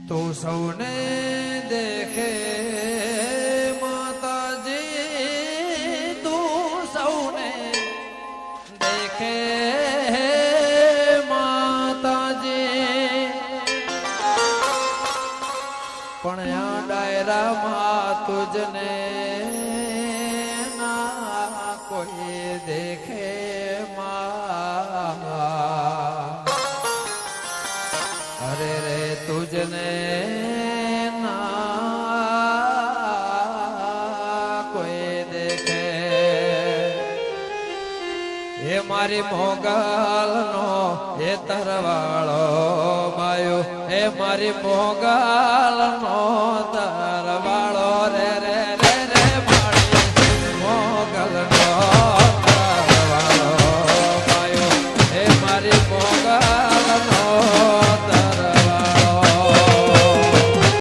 તો સૌને દેખે માતાજી, તું સૌને દેખે માતાજી, પણ આ ડાયરામાં તુજને ના કોઈ દેખે મા, અરે રે તુજને ના કોઈ દેખે. હે મારી મોગલનો હે તરવાળો બાયો, હે મારી મોગલનો તરવાળો